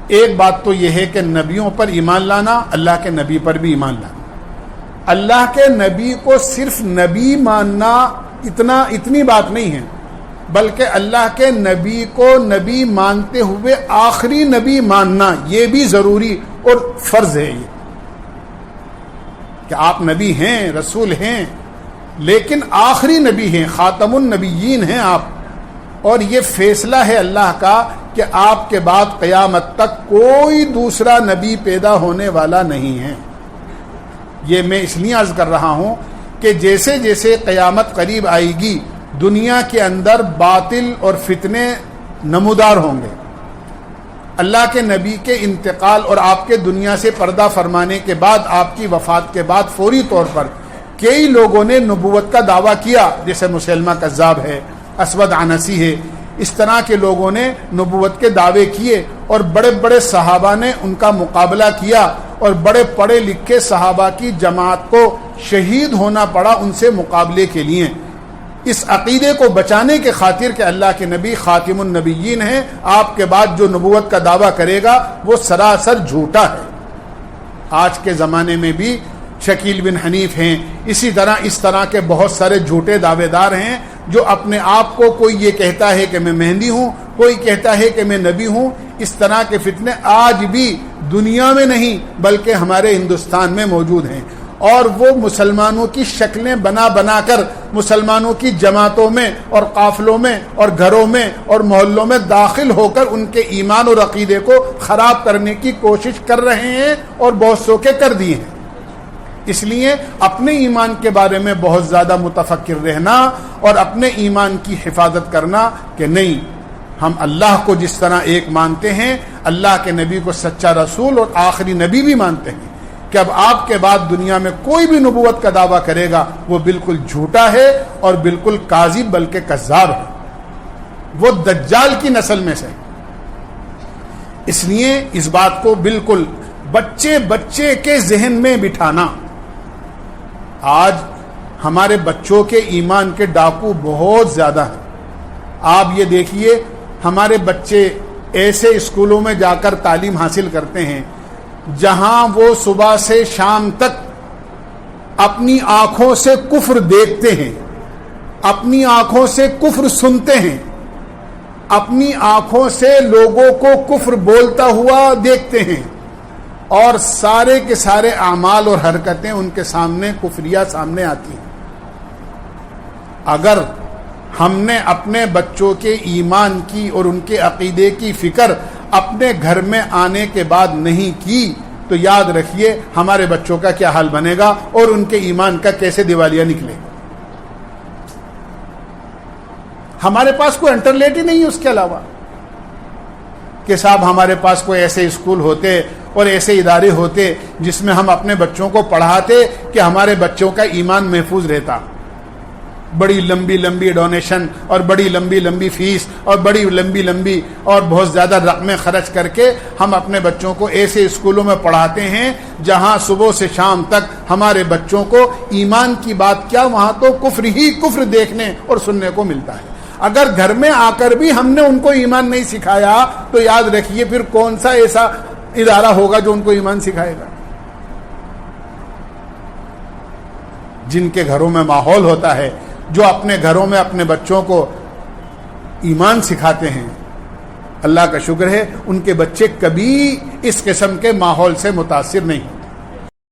ایک بات تو یہ ہے کہ نبیوں پر ایمان لانا، اللہ کے نبی پر بھی ایمان لانا. اللہ کے نبی کو صرف نبی ماننا اتنی بات نہیں ہے، بلکہ اللہ کے نبی کو نبی مانتے ہوئے آخری نبی ماننا یہ بھی ضروری اور فرض ہے. یہ کہ آپ نبی ہیں، رسول ہیں، لیکن آخری نبی ہیں، خاتم النبیین ہیں آپ. اور یہ فیصلہ ہے اللہ کا کہ آپ کے بعد قیامت تک کوئی دوسرا نبی پیدا ہونے والا نہیں ہے. یہ میں اس لیے عرض کر رہا ہوں کہ جیسے جیسے قیامت قریب آئے گی دنیا کے اندر باطل اور فتنے نمودار ہوں گے. اللہ کے نبی کے انتقال اور آپ کے دنیا سے پردہ فرمانے کے بعد، آپ کی وفات کے بعد فوری طور پر کئی لوگوں نے نبوت کا دعویٰ کیا، جیسے مسیلمہ کذاب ہے، اسود عنسی ہے. اس طرح کے لوگوں نے نبوت کے دعوے کیے اور بڑے بڑے صحابہ نے ان کا مقابلہ کیا اور بڑے پڑھے لکھے صحابہ کی جماعت کو شہید ہونا پڑا ان سے مقابلے کے لیے، اس عقیدے کو بچانے کے خاطر کہ اللہ کے نبی خاتم النبیین ہیں، آپ کے بعد جو نبوت کا دعویٰ کرے گا وہ سراسر جھوٹا ہے. آج کے زمانے میں بھی شکیل بن حنیف ہیں، اسی طرح اس طرح کے بہت سارے جھوٹے دعوے دار ہیں جو اپنے آپ کو، کوئی یہ کہتا ہے کہ میں مہدی ہوں، کوئی کہتا ہے کہ میں نبی ہوں. اس طرح کے فتنے آج بھی دنیا میں نہیں بلکہ ہمارے ہندوستان میں موجود ہیں، اور وہ مسلمانوں کی شکلیں بنا بنا کر مسلمانوں کی جماعتوں میں اور قافلوں میں اور گھروں میں اور محلوں میں داخل ہو کر ان کے ایمان اور عقیدے کو خراب کرنے کی کوشش کر رہے ہیں اور بہت سو کے کر دیے ہیں. اس لیے اپنے ایمان کے بارے میں بہت زیادہ متفکر رہنا اور اپنے ایمان کی حفاظت کرنا کہ نہیں، ہم اللہ کو جس طرح ایک مانتے ہیں، اللہ کے نبی کو سچا رسول اور آخری نبی بھی مانتے ہیں، کہ اب آپ کے بعد دنیا میں کوئی بھی نبوت کا دعویٰ کرے گا وہ بالکل جھوٹا ہے اور بالکل کاذب بلکہ کذاب ہے، وہ دجال کی نسل میں سے. اس لیے اس بات کو بالکل بچے کے ذہن میں بٹھانا. آج ہمارے بچوں کے ایمان کے ڈاکو بہت زیادہ ہیں. آپ یہ دیکھیے ہمارے بچے ایسے اسکولوں میں جا کر تعلیم حاصل کرتے ہیں جہاں وہ صبح سے شام تک اپنی آنکھوں سے کفر دیکھتے ہیں، اپنی آنکھوں سے کفر سنتے ہیں، اپنی آنکھوں سے لوگوں کو کفر بولتا ہوا دیکھتے ہیں، اور سارے کے سارے اعمال اور حرکتیں ان کے سامنے کفریہ سامنے آتی ہیں. اگر ہم نے اپنے بچوں کے ایمان کی اور ان کے عقیدے کی فکر اپنے گھر میں آنے کے بعد نہیں کی تو یاد رکھیے ہمارے بچوں کا کیا حال بنے گا اور ان کے ایمان کا کیسے دیوالیہ نکلے گا. ہمارے پاس کوئی انٹرلیٹ ہی نہیں ہے اس کے علاوہ کہ صاحب ہمارے پاس کوئی ایسے اسکول ہوتے اور ایسے ادارے ہوتے جس میں ہم اپنے بچوں کو پڑھاتے کہ ہمارے بچوں کا ایمان محفوظ رہتا. بڑی لمبی لمبی ڈونیشن اور بڑی لمبی لمبی فیس اور بڑی لمبی لمبی اور بہت زیادہ رقمیں خرچ کر کے ہم اپنے بچوں کو ایسے اسکولوں میں پڑھاتے ہیں جہاں صبح سے شام تک ہمارے بچوں کو ایمان کی بات کیا، وہاں تو کفر ہی کفر دیکھنے اور سننے کو ملتا ہے. اگر گھر میں آ کر بھی ہم نے ان کو ایمان نہیں سکھایا تو یاد رکھیے پھر کون سا ایسا ادارہ ہوگا جو ان کو ایمان سکھائے گا. جن کے گھروں میں ماحول ہوتا ہے، جو اپنے گھروں میں اپنے بچوں کو ایمان سکھاتے ہیں، اللہ کا شکر ہے ان کے بچے کبھی اس قسم کے ماحول سے متاثر نہیں.